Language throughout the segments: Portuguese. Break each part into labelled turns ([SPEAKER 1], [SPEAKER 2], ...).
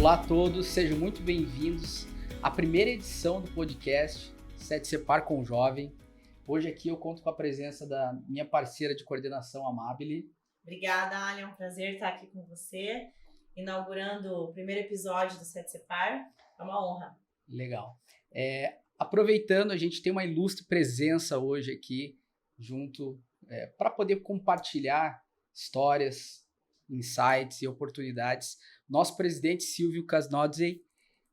[SPEAKER 1] Olá a todos, sejam muito bem-vindos à primeira edição do podcast Separ com Jovem. Hoje aqui eu conto com a presença da minha parceira de coordenação, Amabile.
[SPEAKER 2] Obrigada, Ali, é um prazer estar aqui com você, inaugurando o primeiro episódio do Separ. É uma honra.
[SPEAKER 1] Legal. Aproveitando, a gente tem uma ilustre presença hoje aqui junto para poder compartilhar histórias, insights e oportunidades. Nosso presidente Silvio Casnodzei,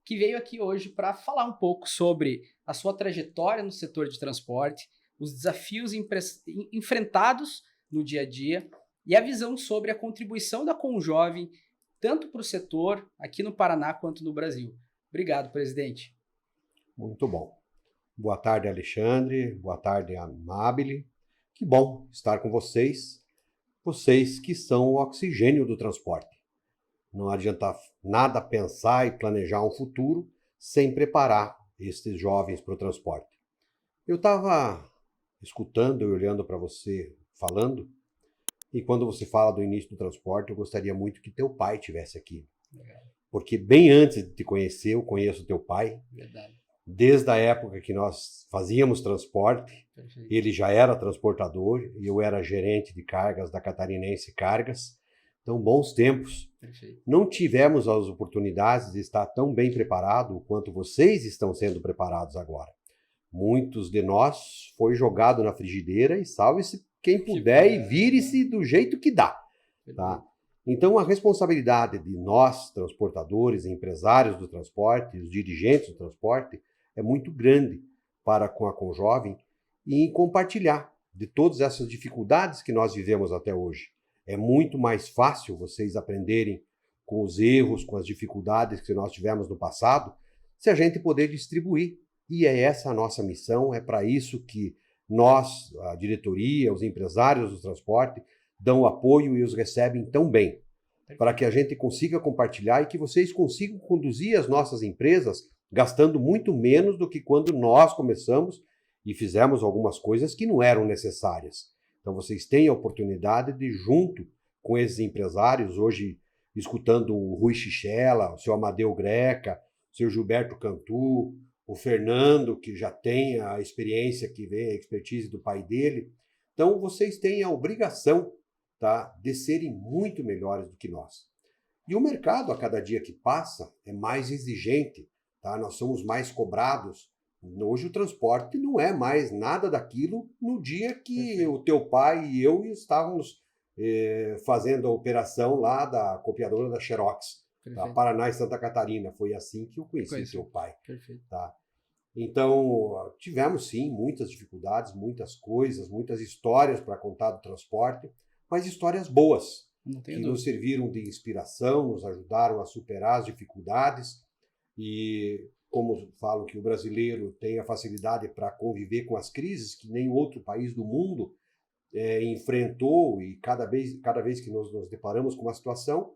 [SPEAKER 1] que veio aqui hoje para falar um pouco sobre a sua trajetória no setor de transporte, os desafios enfrentados no dia a dia e a visão sobre a contribuição da Conjovem, tanto para o setor aqui no Paraná quanto no Brasil. Obrigado, presidente.
[SPEAKER 3] Muito bom. Boa tarde, Alexandre. Boa tarde, Amabile. Que bom estar com vocês que são o oxigênio do transporte. Não adianta nada pensar e planejar um futuro sem preparar esses jovens para o transporte. Eu estava escutando e olhando para você falando, e quando você fala do início do transporte, eu gostaria muito que teu pai estivesse aqui.
[SPEAKER 1] Legal.
[SPEAKER 3] Porque bem antes de te conhecer, eu conheço teu pai.
[SPEAKER 1] Verdade.
[SPEAKER 3] Desde a época que nós fazíamos transporte,
[SPEAKER 1] Perfeito.
[SPEAKER 3] Ele já era transportador e eu era gerente de cargas da Catarinense Cargas. Então, bons tempos.
[SPEAKER 1] Perfeito.
[SPEAKER 3] Não tivemos as oportunidades de estar tão bem preparado quanto vocês estão sendo preparados agora. Muitos de nós foi jogado na frigideira e salve-se quem puder e vire-se do jeito que dá. Tá? Então, a responsabilidade de nós, transportadores, empresários do transporte, os dirigentes do transporte, é muito grande para com a Conjovem e em compartilhar de todas essas dificuldades que nós vivemos até hoje. É muito mais fácil vocês aprenderem com os erros, com as dificuldades que nós tivemos no passado, se a gente poder distribuir. E é essa a nossa missão, é para isso que nós, a diretoria, os empresários do transporte, dão o apoio e os recebem tão bem, para que a gente consiga compartilhar e que vocês consigam conduzir as nossas empresas gastando muito menos do que quando nós começamos e fizemos algumas coisas que não eram necessárias. Então vocês têm a oportunidade de, junto com esses empresários, hoje escutando o Rui Chichela, o seu Amadeu Greca, o seu Gilberto Cantu, o Fernando, que já tem a experiência que vem, a expertise do pai dele. Então vocês têm a obrigação, tá, de serem muito melhores do que nós. E o mercado, a cada dia que passa, é mais exigente. Tá? Nós somos mais cobrados. Hoje o transporte não é mais nada daquilo no dia que o teu pai e eu estávamos fazendo a operação lá da copiadora da Xerox, da Paraná e Santa Catarina. Foi assim que eu conheci teu pai.
[SPEAKER 1] Perfeito.
[SPEAKER 3] Tá? Então, tivemos sim muitas dificuldades, muitas coisas, muitas histórias para contar do transporte, mas histórias boas, que nos serviram de inspiração, nos ajudaram a superar as dificuldades. E como falam que o brasileiro tem a facilidade para conviver com as crises que nem outro país do mundo enfrentou, e cada vez que nos deparamos com uma situação,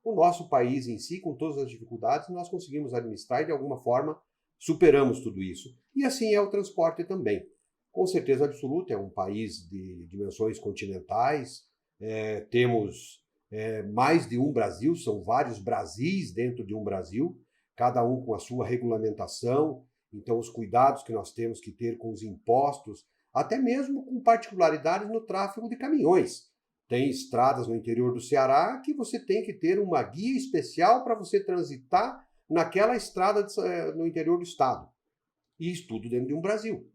[SPEAKER 3] o nosso país em si, com todas as dificuldades, nós conseguimos administrar e de alguma forma superamos tudo isso. E assim é o transporte também. Com certeza absoluta, é um país de dimensões continentais, temos mais de um Brasil, são vários Brasis dentro de um Brasil, cada um com a sua regulamentação, então os cuidados que nós temos que ter com os impostos, até mesmo com particularidades no tráfego de caminhões. Tem estradas no interior do Ceará que você tem que ter uma guia especial para você transitar naquela estrada no interior do estado. E isso tudo dentro de um Brasil.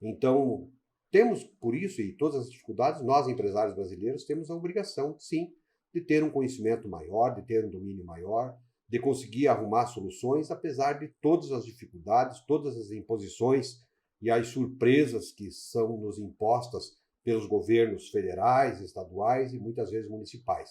[SPEAKER 3] Então, temos, por isso e todas as dificuldades, nós empresários brasileiros temos a obrigação, sim, de ter um conhecimento maior, de ter um domínio maior, de conseguir arrumar soluções, apesar de todas as dificuldades, todas as imposições e as surpresas que são nos impostas pelos governos federais, estaduais e muitas vezes municipais.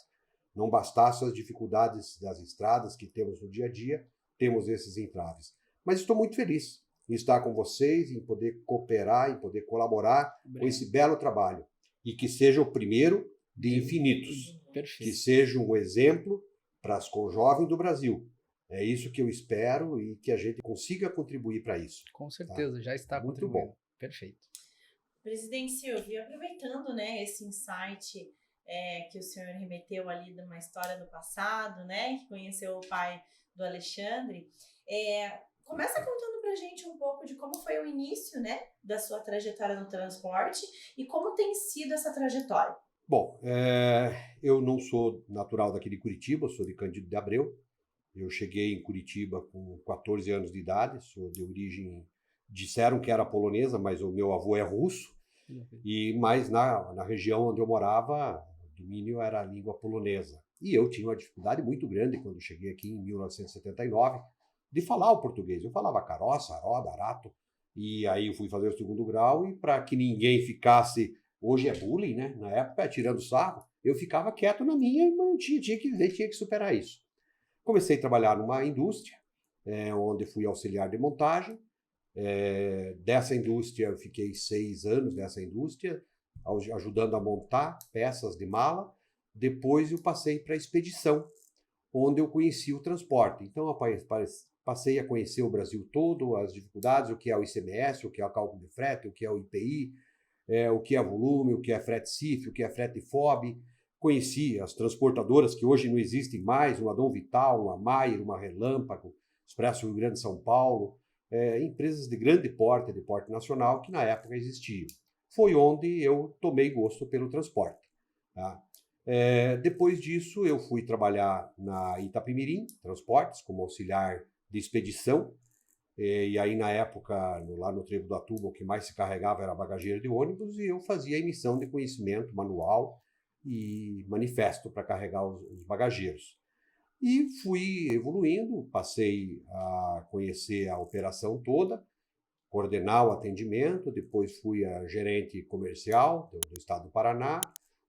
[SPEAKER 3] Não bastasse as dificuldades das estradas que temos no dia a dia, temos esses entraves. Mas estou muito feliz em estar com vocês, em poder cooperar, em poder colaborar com esse belo trabalho. E que seja o primeiro de infinitos.
[SPEAKER 1] Perfeito.
[SPEAKER 3] Que seja um exemplo para as Conjovem do Brasil. É isso que eu espero e que a gente consiga contribuir para isso.
[SPEAKER 1] Com certeza, tá? Já está
[SPEAKER 3] muito
[SPEAKER 1] contribuindo.
[SPEAKER 3] Bom.
[SPEAKER 1] Perfeito.
[SPEAKER 2] Presidente Silvio, aproveitando, né, esse insight que o senhor remeteu ali de uma história do passado, né, que conheceu o pai do Alexandre. Começa contando pra gente um pouco de como foi o início, né, da sua trajetória no transporte e como tem sido essa trajetória.
[SPEAKER 3] Bom, eu não sou natural daqui de Curitiba, sou de Cândido de Abreu. Eu cheguei em Curitiba com 14 anos de idade, sou de origem, disseram que era polonesa, mas o meu avô é russo, mas na região onde eu morava, o domínio era a língua polonesa. E eu tinha uma dificuldade muito grande quando cheguei aqui em 1979 de falar o português. Eu falava caroça, roda, arato, e aí eu fui fazer o segundo grau e para que ninguém ficasse, hoje é bullying, né? Na época, tirando sarro, eu ficava quieto na minha, mas tinha que superar isso. Comecei a trabalhar numa indústria, onde fui auxiliar de montagem. Dessa indústria, eu fiquei 6 anos nessa indústria, ajudando a montar peças de mala. Depois eu passei para a expedição, onde eu conheci o transporte. Então, eu passei a conhecer o Brasil todo, as dificuldades, o que é o ICMS, o que é o cálculo de frete, o que é o IPI, o que é volume, o que é frete CIF, o que é frete FOB. Conheci as transportadoras que hoje não existem mais, uma Dom Vital, uma Maier, uma Relâmpago, Expresso Rio Grande São Paulo, empresas de grande porte, de porte nacional, que na época existiam. Foi onde eu tomei gosto pelo transporte. Tá? Depois disso, eu fui trabalhar na Itapemirim Transportes, como auxiliar de expedição. E aí, na época, lá no Trevo do Atuba, o que mais se carregava era bagageiro de ônibus, e eu fazia a emissão de conhecimento manual e manifesto para carregar os bagageiros. E fui evoluindo, passei a conhecer a operação toda, coordenar o atendimento, depois fui a gerente comercial do estado do Paraná,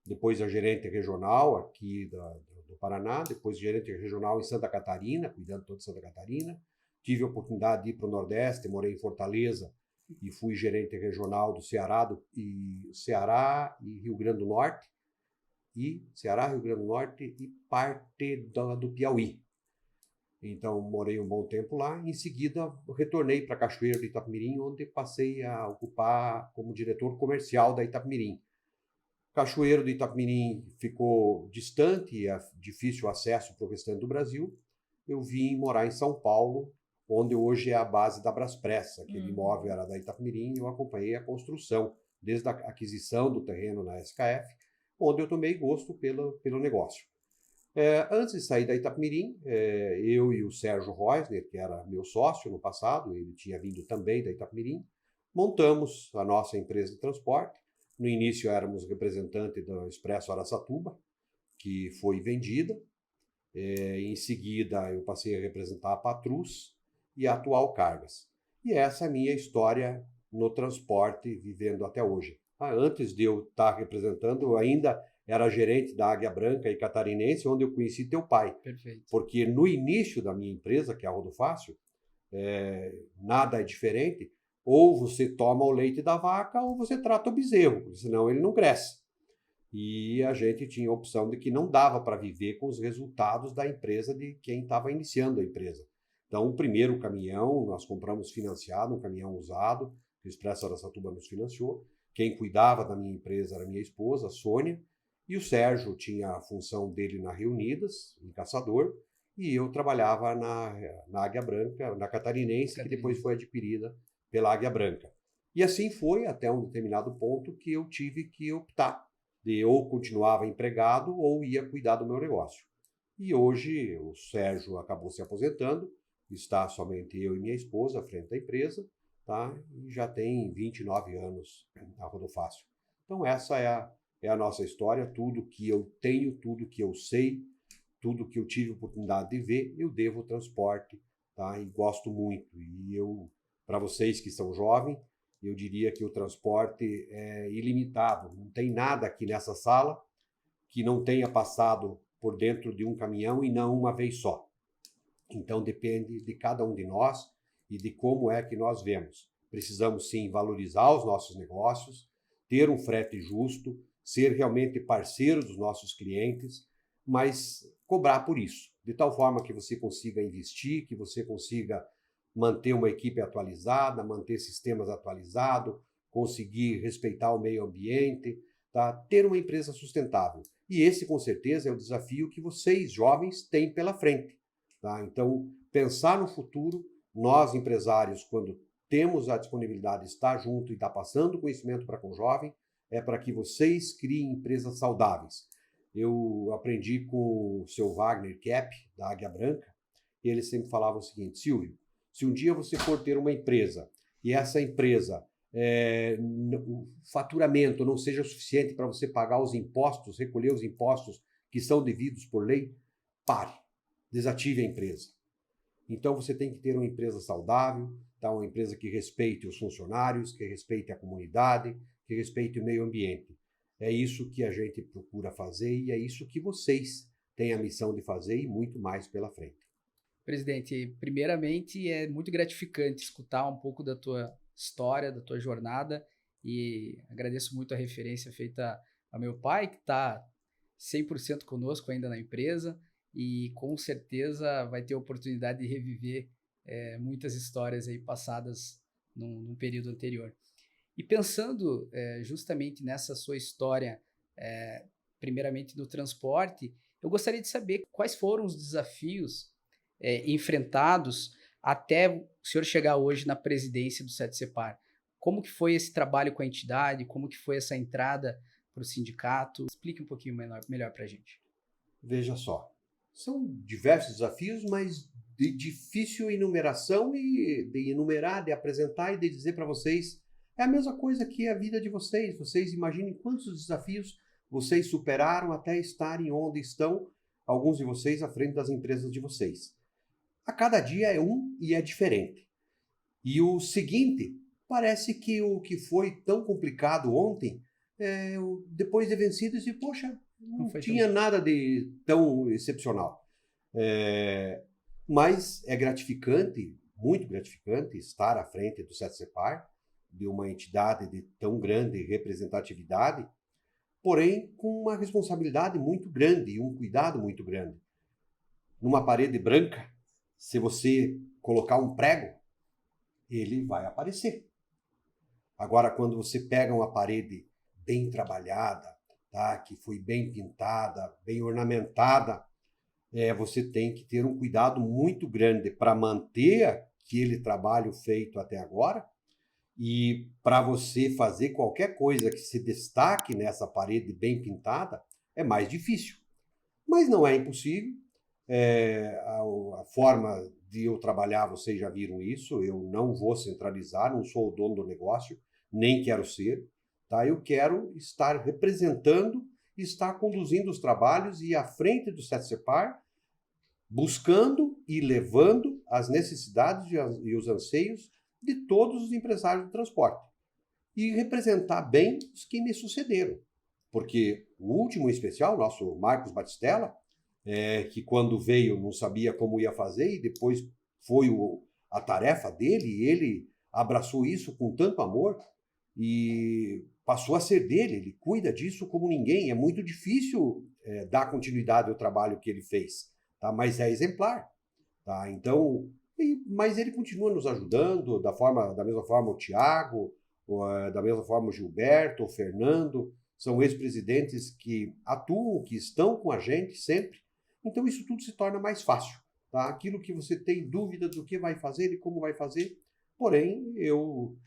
[SPEAKER 3] depois a gerente regional aqui do Paraná, depois gerente regional em Santa Catarina, cuidando de toda Santa Catarina. Tive a oportunidade de ir para o Nordeste, morei em Fortaleza e fui gerente regional do Ceará e Rio Grande do Norte. Ceará, Rio Grande do Norte e parte do Piauí. Então, morei um bom tempo lá. Em seguida, retornei para Cachoeiro de Itapemirim, onde passei a ocupar como diretor comercial da Itapemirim. Cachoeiro de Itapemirim ficou distante e difícil acesso para o restante do Brasil. Eu vim morar em São Paulo, onde hoje é a base da Braspress. Aquele imóvel era da Itapemirim e eu acompanhei a construção, desde a aquisição do terreno na SKF, onde eu tomei gosto pelo negócio. Antes de sair da Itapemirim, eu e o Sérgio Reusner, que era meu sócio no passado, ele tinha vindo também da Itapemirim, montamos a nossa empresa de transporte. No início éramos representantes do Expresso Araçatuba, que foi vendida. Em seguida eu passei a representar a Patrus e a Atual Cargas. E essa é a minha história no transporte, vivendo até hoje. Antes de eu estar representando, eu ainda era gerente da Águia Branca e Catarinense, onde eu conheci teu pai.
[SPEAKER 1] Perfeito.
[SPEAKER 3] Porque no início da minha empresa, que é a Rodofácil, nada é diferente. Ou você toma o leite da vaca ou você trata o bezerro, senão ele não cresce. E a gente tinha a opção de que não dava para viver com os resultados da empresa de quem estava iniciando a empresa. Então, o primeiro caminhão, nós compramos financiado, um caminhão usado, que o Expresso Araçatuba nos financiou. Quem cuidava da minha empresa era minha esposa, Sônia, e o Sérgio tinha a função dele na Reunidas, em Caçador, e eu trabalhava na Águia Branca, na Catarinense, que depois foi adquirida pela Águia Branca. E assim foi até um determinado ponto que eu tive que optar, de ou continuava empregado ou ia cuidar do meu negócio. E hoje o Sérgio acabou se aposentando, está somente eu e minha esposa à frente da empresa, tá? E já tem 29 anos a Rodofácil. Então essa é a nossa história, tudo que eu tenho, tudo que eu sei, tudo que eu tive oportunidade de ver, eu devo ao transporte, tá? E gosto muito. E para vocês que são jovens, eu diria que o transporte é ilimitado. Não tem nada aqui nessa sala que não tenha passado por dentro de um caminhão e não uma vez só. Então depende de cada um de nós e de como é que nós vemos. Precisamos sim valorizar os nossos negócios, ter um frete justo, ser realmente parceiro dos nossos clientes, mas cobrar por isso, de tal forma que você consiga investir, que você consiga manter uma equipe atualizada, manter sistemas atualizados, conseguir respeitar o meio ambiente, tá? Ter uma empresa sustentável. E esse, com certeza, é o desafio que vocês, jovens, têm pela frente. Tá? Então, pensar no futuro, nós empresários, quando temos a disponibilidade de estar junto e estar passando conhecimento para com o jovem, é para que vocês criem empresas saudáveis. Eu aprendi com o seu Wagner Kepp, da Águia Branca, e ele sempre falava o seguinte: Silvio, se um dia você for ter uma empresa e essa empresa, o faturamento não seja suficiente para você pagar os impostos, recolher os impostos que são devidos por lei, pare, desative a empresa. Então você tem que ter uma empresa saudável, tá? Uma empresa que respeite os funcionários, que respeite a comunidade, que respeite o meio ambiente. É isso que a gente procura fazer e é isso que vocês têm a missão de fazer e muito mais pela frente.
[SPEAKER 1] Presidente, primeiramente é muito gratificante escutar um pouco da tua história, da tua jornada, e agradeço muito a referência feita ao meu pai, que está 100% conosco ainda na empresa, e com certeza vai ter a oportunidade de reviver muitas histórias aí passadas num período anterior. E pensando justamente nessa sua história, primeiramente no transporte, eu gostaria de saber quais foram os desafios enfrentados até o senhor chegar hoje na presidência do SETSEPAR. Como que foi esse trabalho com a entidade? Como que foi essa entrada para o sindicato? Explique um pouquinho melhor para a gente.
[SPEAKER 3] Veja só, são diversos desafios, mas de difícil enumeração e de enumerar, de apresentar e de dizer para vocês, é a mesma coisa que a vida de vocês. Vocês imaginem quantos desafios vocês superaram até estarem onde estão, alguns de vocês à frente das empresas de vocês. A cada dia é um e é diferente. E o seguinte, parece que o que foi tão complicado ontem, depois de vencido, eu disse, poxa, não tinha nada de tão excepcional. Mas é gratificante, muito gratificante, estar à frente do SETSEPAR, de uma entidade de tão grande representatividade, porém com uma responsabilidade muito grande e um cuidado muito grande. Numa parede branca, se você colocar um prego, ele vai aparecer. Agora, quando você pega uma parede bem trabalhada, tá, que foi bem pintada, bem ornamentada, você tem que ter um cuidado muito grande para manter aquele trabalho feito até agora e para você fazer qualquer coisa que se destaque nessa parede bem pintada, é mais difícil. Mas não é impossível. A forma de eu trabalhar, vocês já viram isso, eu não vou centralizar, não sou o dono do negócio, nem quero ser, tá? Eu quero estar representando, estar conduzindo os trabalhos e à frente do SETSEPAR, buscando e levando as necessidades e os anseios de todos os empresários do transporte e representar bem os que me sucederam. Porque o último em especial, nosso Marcos Batistella, que quando veio não sabia como ia fazer e depois foi a tarefa dele e ele abraçou isso com tanto amor e passou a ser dele, ele cuida disso como ninguém. É muito difícil dar continuidade ao trabalho que ele fez, tá? Mas é exemplar. Tá? Então, mas ele continua nos ajudando, da mesma forma o Tiago, da mesma forma o Gilberto, o Fernando, são ex-presidentes que atuam, que estão com a gente sempre. Então isso tudo se torna mais fácil. Tá? Aquilo que você tem dúvida do que vai fazer e como vai fazer, porém eu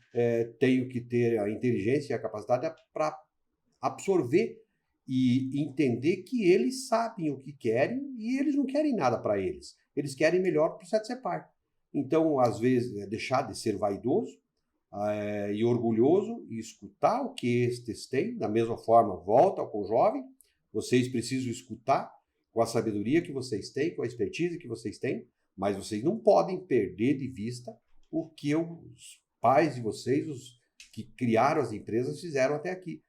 [SPEAKER 3] tenho que ter a inteligência e a capacidade para absorver e entender que eles sabem o que querem e eles não querem nada para eles. Eles querem melhor para o SETSEPAR. Então, às vezes, deixar de ser vaidoso e orgulhoso e escutar o que estes têm. Da mesma forma, volta com o jovem. Vocês precisam escutar com a sabedoria que vocês têm, com a expertise que vocês têm, mas vocês não podem perder de vista o que os pais de vocês, os que criaram as empresas, fizeram até aqui.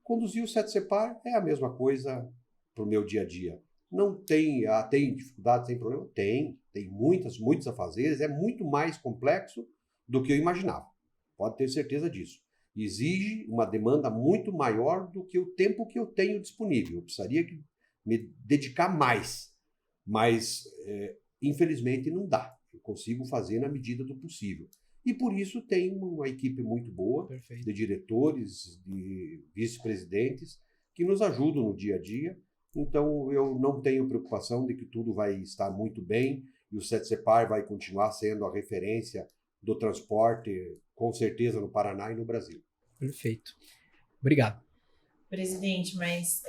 [SPEAKER 3] Conduzir o SETSEPAR é a mesma coisa para o meu dia a dia. Não tem, tem dificuldade, tem problema? Tem muitos afazeres, é muito mais complexo do que eu imaginava. Pode ter certeza disso. Exige uma demanda muito maior do que o tempo que eu tenho disponível. Eu precisaria me dedicar mais, mas infelizmente não dá. Eu consigo fazer na medida do possível. E por isso tem uma equipe muito boa, perfeito, de diretores, de vice-presidentes, que nos ajudam no dia a dia. Então eu não tenho preocupação de que tudo vai estar muito bem e o SETSEPAR vai continuar sendo a referência do transporte, com certeza, no Paraná e no Brasil.
[SPEAKER 1] Perfeito. Obrigado.
[SPEAKER 2] Presidente, mas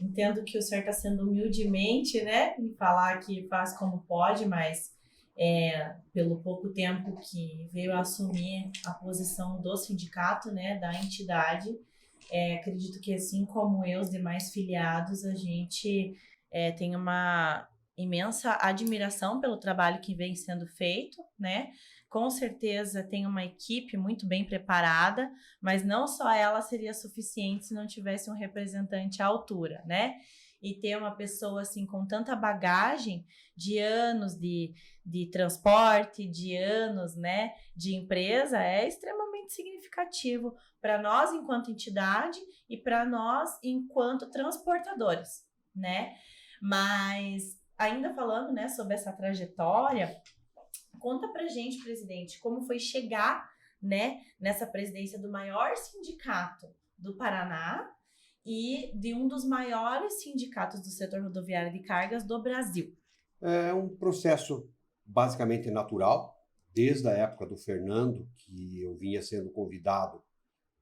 [SPEAKER 2] entendo que o senhor está sendo humildemente, né, em falar que faz como pode, mas pelo pouco tempo que veio a assumir a posição do sindicato, né, da entidade, acredito que assim como eu, os demais filiados, a gente tem uma imensa admiração pelo trabalho que vem sendo feito, né? Com certeza tem uma equipe muito bem preparada, mas não só ela seria suficiente se não tivesse um representante à altura, né? E ter uma pessoa assim com tanta bagagem de anos de transporte, de anos, né, de empresa, é extremamente significativo para nós enquanto entidade e para nós enquanto transportadores, né? Mas ainda falando, né, sobre essa trajetória, conta pra gente, presidente, como foi chegar, né, nessa presidência do maior sindicato do Paraná e de um dos maiores sindicatos do setor rodoviário de cargas do Brasil.
[SPEAKER 3] É um processo basicamente natural, desde a época do Fernando, que eu vinha sendo convidado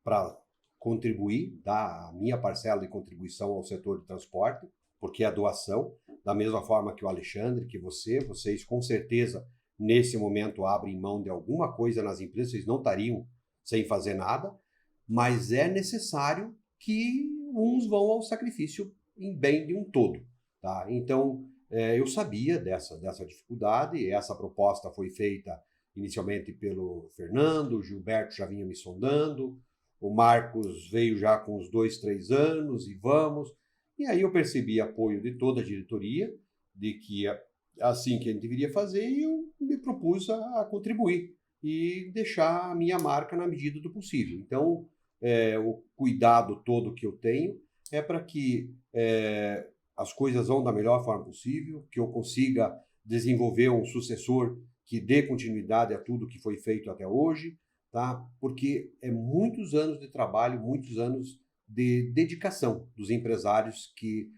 [SPEAKER 3] para contribuir, dar a minha parcela de contribuição ao setor de transporte, porque é a doação, da mesma forma que o Alexandre, que vocês com certeza nesse momento abrem mão de alguma coisa nas empresas, vocês não estariam sem fazer nada, mas é necessário que uns vão ao sacrifício em bem de um todo. Tá? Então, eu sabia dessa dificuldade, essa proposta foi feita inicialmente pelo Fernando, o Gilberto já vinha me sondando, o Marcos veio já com uns 2, 3 anos e vamos. E aí eu percebi apoio de toda a diretoria, de que assim que a gente deveria fazer, e eu me propus a contribuir e deixar a minha marca na medida do possível. Então, o cuidado todo que eu tenho é para que as coisas vão da melhor forma possível, que eu consiga desenvolver um sucessor que dê continuidade a tudo que foi feito até hoje, tá? Porque é muitos anos de trabalho, muitos anos de dedicação dos empresários que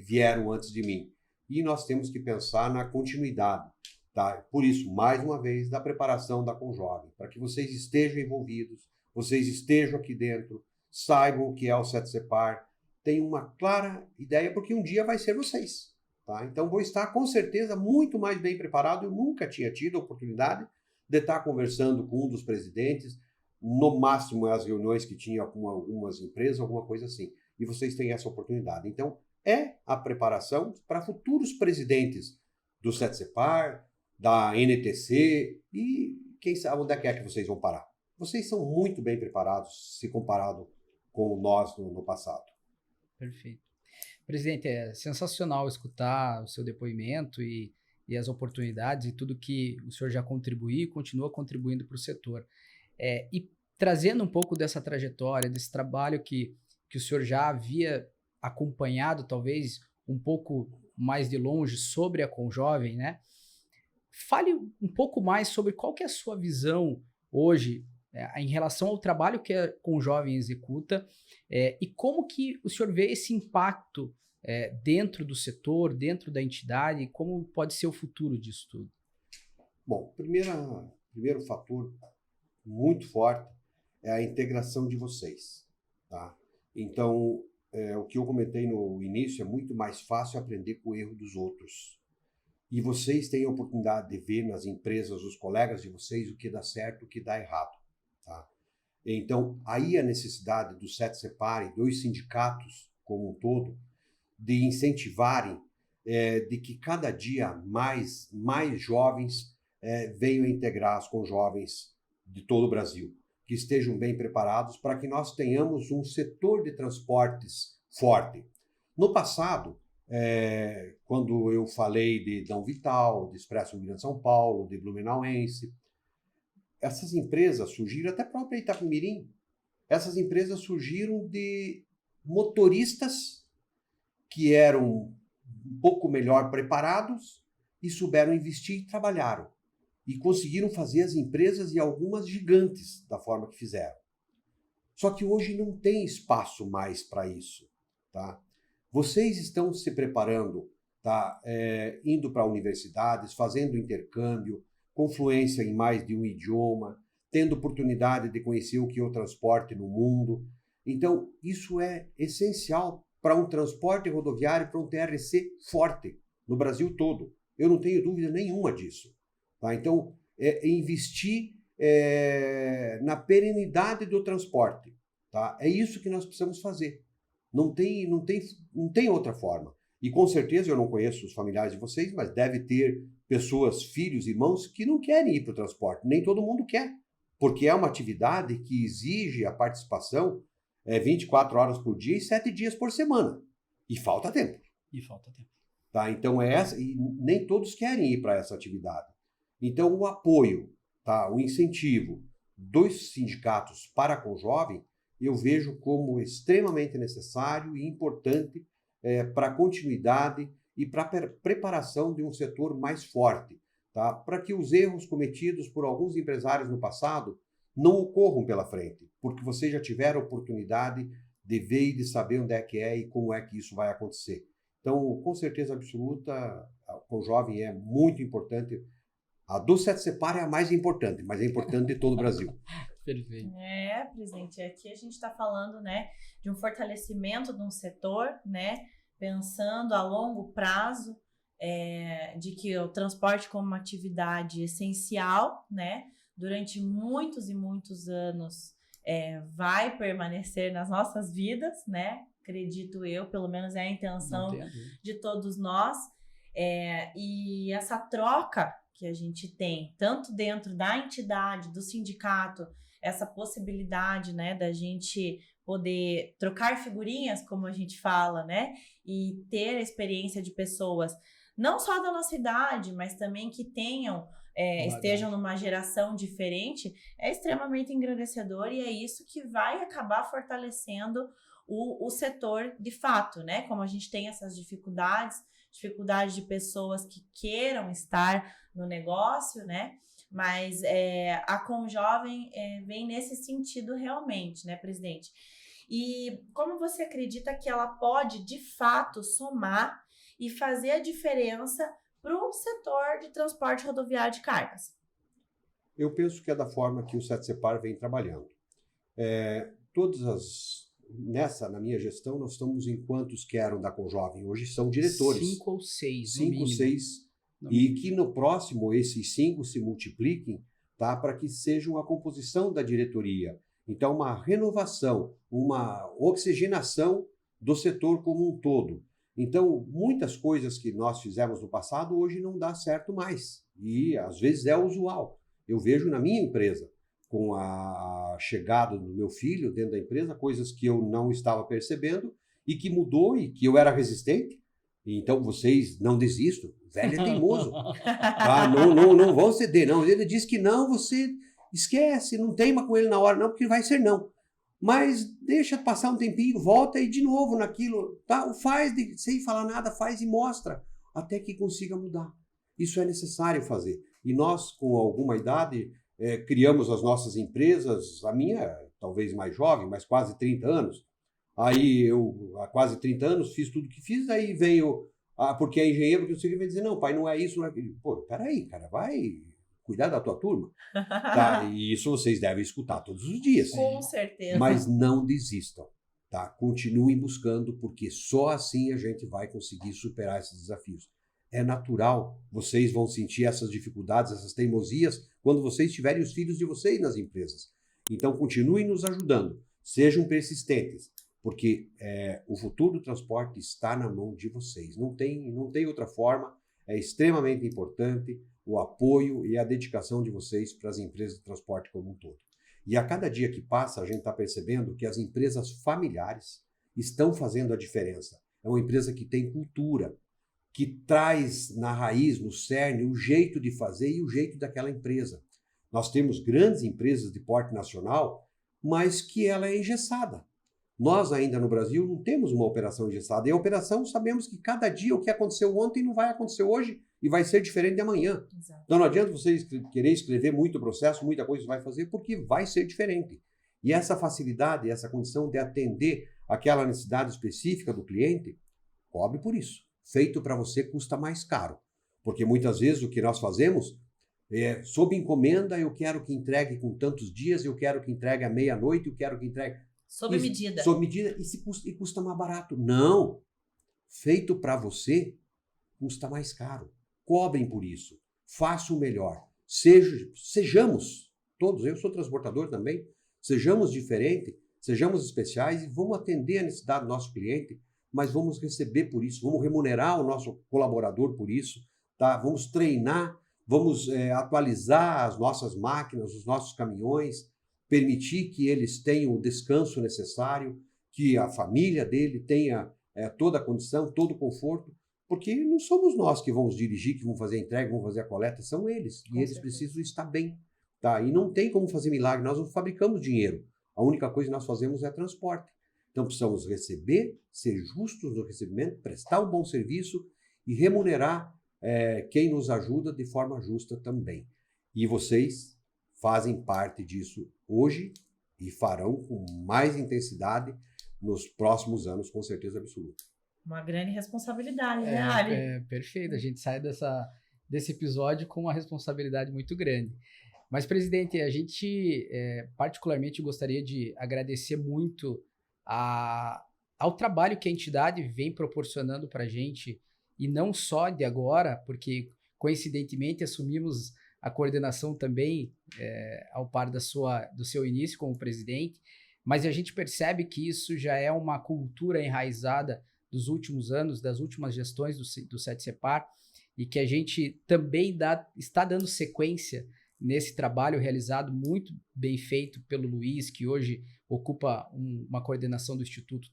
[SPEAKER 3] vieram antes de mim. E nós temos que pensar na continuidade. Tá? Por isso, mais uma vez, da preparação da Conjovem, para que vocês estejam envolvidos, vocês estejam aqui dentro, saibam o que é o SETSEPAR, tenham uma clara ideia, porque um dia vai ser vocês. Tá? Então, vou estar, com certeza, muito mais bem preparado. Eu nunca tinha tido a oportunidade de estar conversando com um dos presidentes, no máximo as reuniões que tinha com algumas empresas, alguma coisa assim. E vocês têm essa oportunidade. Então, é a preparação para futuros presidentes do SETSEPAR, da NTC e quem sabe onde é que vocês vão parar. Vocês são muito bem preparados se comparado com nós no passado.
[SPEAKER 1] Perfeito. Presidente, é sensacional escutar o seu depoimento e as oportunidades e tudo que o senhor já contribuiu e continua contribuindo para o setor. E trazendo um pouco dessa trajetória, desse trabalho que o senhor já havia acompanhado, talvez um pouco mais de longe, sobre a Conjovem, né? Fale um pouco mais sobre qual que é a sua visão hoje em relação ao trabalho que a Conjovem executa e como que o senhor vê esse impacto dentro do setor, dentro da entidade, e como pode ser o futuro disso tudo.
[SPEAKER 3] Bom, primeiro fator muito forte é a integração de vocês. Tá? Então, o que eu comentei no início, é muito mais fácil aprender com o erro dos outros. E vocês têm a oportunidade de ver nas empresas, os colegas de vocês, o que dá certo e o que dá errado. Tá? Então, aí a necessidade do SETSEPAR e dos sindicatos como um todo, de incentivarem, de que cada dia mais jovens venham a integrar as Conjovens de todo o Brasil, que estejam bem preparados para que nós tenhamos um setor de transportes forte. No passado, quando eu falei de Dão Vital, de Expresso Minas São Paulo, de Blumenauense, essas empresas surgiram, até a própria Itapemirim, essas empresas surgiram de motoristas que eram um pouco melhor preparados e souberam investir e trabalharam. E conseguiram fazer as empresas e algumas gigantes da forma que fizeram. Só que hoje não tem espaço mais para isso. Tá? Vocês estão se preparando tá? Indo para universidades, fazendo intercâmbio, confluência em mais de um idioma, tendo oportunidade de conhecer o que é o transporte no mundo. Então, isso é essencial para um transporte rodoviário, para um TRC forte no Brasil todo. Eu não tenho dúvida nenhuma disso. Tá? Então, investir na perenidade do transporte. Tá? É isso que nós precisamos fazer. Não tem outra forma. E com certeza, eu não conheço os familiares de vocês, mas deve ter pessoas, filhos, irmãos, que não querem ir para o transporte. Nem todo mundo quer. Porque é uma atividade que exige a participação 24 horas por dia e 7 dias por semana. E falta tempo. Tá? Então, e nem todos querem ir para essa atividade. Então, o apoio, tá? O incentivo dos sindicatos para com o jovem, eu vejo como extremamente necessário e importante para a continuidade e para a preparação de um setor mais forte, tá? Para que os erros cometidos por alguns empresários no passado não ocorram pela frente, porque vocês já tiveram a oportunidade de ver e de saber onde é que e como é que isso vai acontecer. Então, com certeza absoluta, com o jovem é muito importante. A do SETSEPAR é a mais importante, mas é importante de todo o Brasil.
[SPEAKER 1] Perfeito.
[SPEAKER 2] Presidente, aqui a gente está falando, né, de um fortalecimento de um setor, né, pensando a longo prazo, de que o transporte como uma atividade essencial, né, durante muitos e muitos anos vai permanecer nas nossas vidas, né, acredito eu, pelo menos é a intenção de todos nós, e essa troca que a gente tem, tanto dentro da entidade, do sindicato, essa possibilidade, né, da gente poder trocar figurinhas, como a gente fala, né, e ter a experiência de pessoas, não só da nossa idade, mas também que tenham, estejam numa geração diferente, é extremamente engrandecedor e é isso que vai acabar fortalecendo o setor de fato, né, como a gente tem essas dificuldades de pessoas que queiram estar no negócio, né? Mas a Conjovem vem nesse sentido realmente, né, presidente? E como você acredita que ela pode, de fato, somar e fazer a diferença para o setor de transporte rodoviário de cargas?
[SPEAKER 3] Eu penso que é da forma que o SETSEPAR vem trabalhando. Na minha gestão, nós estamos em quantos que eram da Conjovem? Hoje são diretores.
[SPEAKER 1] 5 ou 6,
[SPEAKER 3] 5 ou 6. E que no próximo esses 5 se multipliquem, tá? Para que sejam a composição da diretoria. Então, uma renovação, uma oxigenação do setor como um todo. Então, muitas coisas que nós fizemos no passado, hoje não dá certo mais. E, às vezes, é usual. Eu vejo na minha empresa, com a chegada do meu filho dentro da empresa, coisas que eu não estava percebendo e que mudou e que eu era resistente. Então, vocês não desistam. Velho é teimoso. Tá? Não vão ceder, não. Ele diz que não, você esquece, não teima com ele na hora, não, porque vai ser não. Mas deixa passar um tempinho, volta e de novo naquilo. Tá? Faz, sem falar nada, faz e mostra, até que consiga mudar. Isso é necessário fazer. E nós, com alguma idade, criamos as nossas empresas, a minha talvez mais jovem, mas quase 30 anos. Aí eu, há quase 30 anos, fiz tudo que fiz, aí veio, porque é engenheiro, que o senhor vai dizer, não, pai, não é isso, não é aquilo. Pô, peraí, cara, vai cuidar da tua turma. Tá? E isso vocês devem escutar todos os dias.
[SPEAKER 2] Com certeza.
[SPEAKER 3] Mas não desistam, tá? Continuem buscando, porque só assim a gente vai conseguir superar esses desafios. É natural, vocês vão sentir essas dificuldades, essas teimosias, quando vocês tiverem os filhos de vocês nas empresas. Então, continuem nos ajudando, sejam persistentes, porque o futuro do transporte está na mão de vocês. Não tem outra forma, é extremamente importante o apoio e a dedicação de vocês para as empresas de transporte como um todo. E a cada dia que passa, a gente está percebendo que as empresas familiares estão fazendo a diferença. É uma empresa que tem cultura, que traz na raiz, no cerne, o jeito de fazer e o jeito daquela empresa. Nós temos grandes empresas de porte nacional, mas que ela é engessada. Nós ainda no Brasil não temos uma operação engessada. E a operação, sabemos que cada dia o que aconteceu ontem não vai acontecer hoje e vai ser diferente de amanhã.
[SPEAKER 2] Exato.
[SPEAKER 3] Então não adianta vocês querer escrever muito processo, muita coisa vai fazer, porque vai ser diferente. E essa facilidade, essa condição de atender aquela necessidade específica do cliente, cobre por isso. feito para você custa mais caro. Porque muitas vezes o que nós fazemos é, sob encomenda, eu quero que entregue com tantos dias, eu quero que entregue à meia-noite, eu quero que entregue...
[SPEAKER 2] Sob medida.
[SPEAKER 3] Sob medida e custa mais barato. Não! Feito para você, custa mais caro. Cobrem por isso. Faça o melhor. Sejamos, todos, eu sou transportador também, sejamos diferentes, sejamos especiais e vamos atender a necessidade do nosso cliente, mas vamos receber por isso, vamos remunerar o nosso colaborador por isso, tá? Vamos treinar, vamos atualizar as nossas máquinas, os nossos caminhões, permitir que eles tenham o descanso necessário, que a família dele tenha toda a condição, todo o conforto, porque não somos nós que vamos dirigir, que vamos fazer a entrega, vamos fazer a coleta, são eles. E eles precisam estar bem. Tá? E não tem como fazer milagre, nós não fabricamos dinheiro. A única coisa que nós fazemos é transporte. Então precisamos receber, ser justos no recebimento, prestar um bom serviço e remunerar quem nos ajuda de forma justa também. E vocês fazem parte disso hoje e farão com mais intensidade nos próximos anos, com certeza absoluta.
[SPEAKER 2] Uma grande responsabilidade, né, Ali?
[SPEAKER 1] Perfeito, a gente sai desse episódio com uma responsabilidade muito grande. Mas, presidente, a gente particularmente gostaria de agradecer muito ao trabalho que a entidade vem proporcionando para a gente, e não só de agora, porque coincidentemente assumimos a coordenação também ao par do seu início como presidente, mas a gente percebe que isso já é uma cultura enraizada dos últimos anos, das últimas gestões do SETSEPAR, e que a gente também está dando sequência nesse trabalho realizado, muito bem feito pelo Luiz, que hoje ocupa uma coordenação do Instituto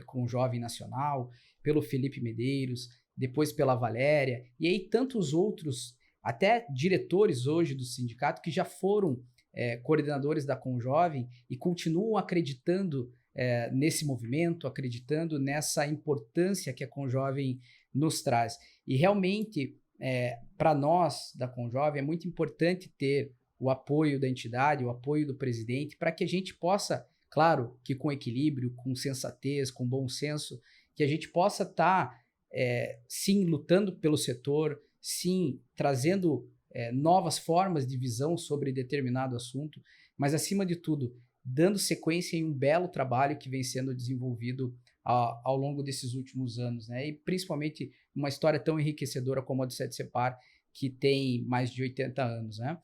[SPEAKER 1] com o Jovem Nacional, pelo Felipe Medeiros, depois pela Valéria, e aí tantos outros, até diretores hoje do sindicato, que já foram coordenadores da Conjovem e continuam acreditando nesse movimento, acreditando nessa importância que a Conjovem nos traz. E realmente, para nós da Conjovem, é muito importante ter o apoio da entidade, o apoio do presidente, para que a gente possa, claro, que com equilíbrio, com sensatez, com bom senso, que a gente possa estar, sim, lutando pelo setor, sim, trazendo novas formas de visão sobre determinado assunto, mas, acima de tudo, dando sequência em um belo trabalho que vem sendo desenvolvido ao longo desses últimos anos, né? E principalmente uma história tão enriquecedora como a do SETSEPAR, que tem mais de 80 anos, né?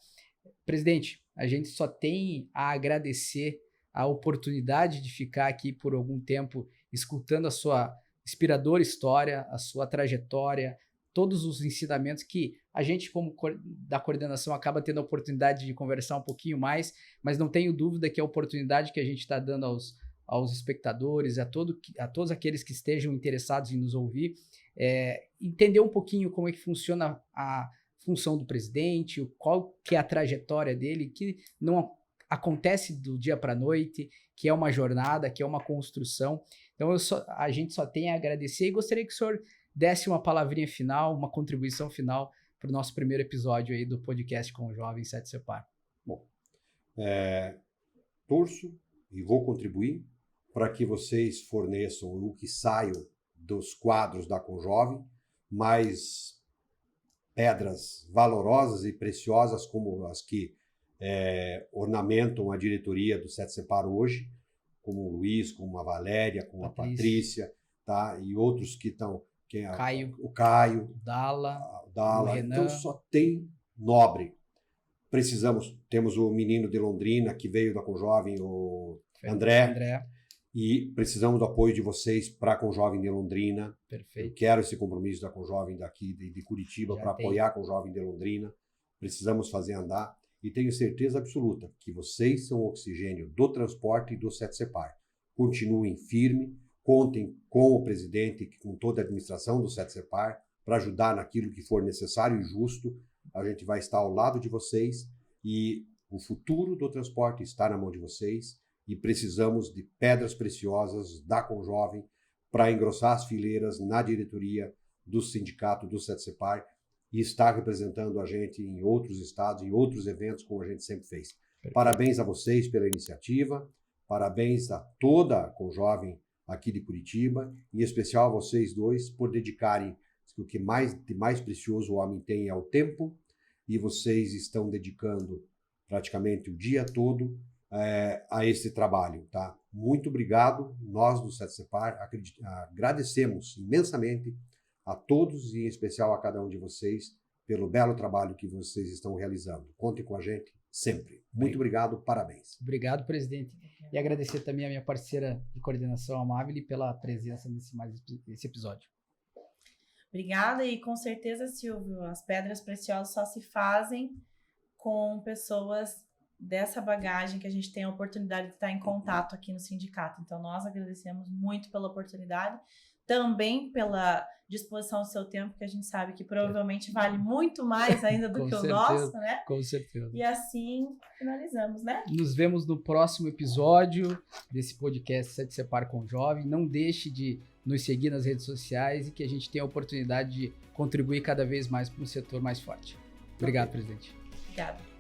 [SPEAKER 1] Presidente, a gente só tem a agradecer a oportunidade de ficar aqui por algum tempo escutando a sua inspiradora história, a sua trajetória, todos os ensinamentos que a gente, como da coordenação, acaba tendo a oportunidade de conversar um pouquinho mais, mas não tenho dúvida que a oportunidade que a gente está dando aos espectadores, a todos aqueles que estejam interessados em nos ouvir, entender um pouquinho como é que funciona a função do presidente, qual que é a trajetória dele, que não acontece do dia para a noite, que é uma jornada, que é uma construção. Então a gente só tem a agradecer e gostaria que o senhor desse uma palavrinha final, uma contribuição final para o nosso primeiro episódio aí do podcast com o Jovem SETSEPAR.
[SPEAKER 3] Bom, torço e vou contribuir para que vocês forneçam o que saiu dos quadros da Conjovem, mais pedras valorosas e preciosas como as que ornamentam a diretoria do SETSEPAR hoje, como o Luiz, como a Valéria, como a Patrícia, tá? E outros que estão... o Caio,
[SPEAKER 1] o Dala,
[SPEAKER 3] o Renan. Então só tem nobre. Temos o menino de Londrina que veio da Conjovem, o André. E precisamos do apoio de vocês para a Conjovem de Londrina.
[SPEAKER 1] Perfeito.
[SPEAKER 3] Eu quero esse compromisso da Conjovem daqui de Curitiba para apoiar a Conjovem de Londrina. Precisamos fazer andar. E tenho certeza absoluta que vocês são o oxigênio do transporte e do SETSEPAR. Continuem firme, contem com o presidente e com toda a administração do SETSEPAR para ajudar naquilo que for necessário e justo. A gente vai estar ao lado de vocês e o futuro do transporte está na mão de vocês e precisamos de pedras preciosas da Conjovem para engrossar as fileiras na diretoria do sindicato do SETSEPAR e estar representando a gente em outros estados, em outros eventos, como a gente sempre fez. Perfeito. Parabéns a vocês pela iniciativa, parabéns a toda a Conjovem aqui de Curitiba, em especial a vocês dois por dedicarem que o que de mais precioso o homem tem é o tempo, e vocês estão dedicando praticamente o dia todo a esse trabalho, tá? Muito obrigado. Nós do SETCEPAR agradecemos imensamente a todos e em especial a cada um de vocês pelo belo trabalho que vocês estão realizando. Contem com a gente sempre. Muito obrigado, parabéns.
[SPEAKER 1] Obrigado, presidente. E agradecer também a minha parceira de coordenação, a Amabile, pela presença nesse episódio.
[SPEAKER 2] Obrigada, e com certeza, Silvio, as pedras preciosas só se fazem com pessoas dessa bagagem que a gente tem a oportunidade de estar em contato aqui no sindicato. Então, nós agradecemos muito pela oportunidade, também pela disposição do seu tempo, que a gente sabe que provavelmente vale muito mais ainda do que o nosso, né?
[SPEAKER 1] Com certeza.
[SPEAKER 2] E assim finalizamos, né?
[SPEAKER 1] Nos vemos no próximo episódio desse podcast SETCEPAR com Jovem. Não deixe de nos seguir nas redes sociais e que a gente tenha a oportunidade de contribuir cada vez mais para um setor mais forte. Obrigado, presidente.
[SPEAKER 2] Obrigada.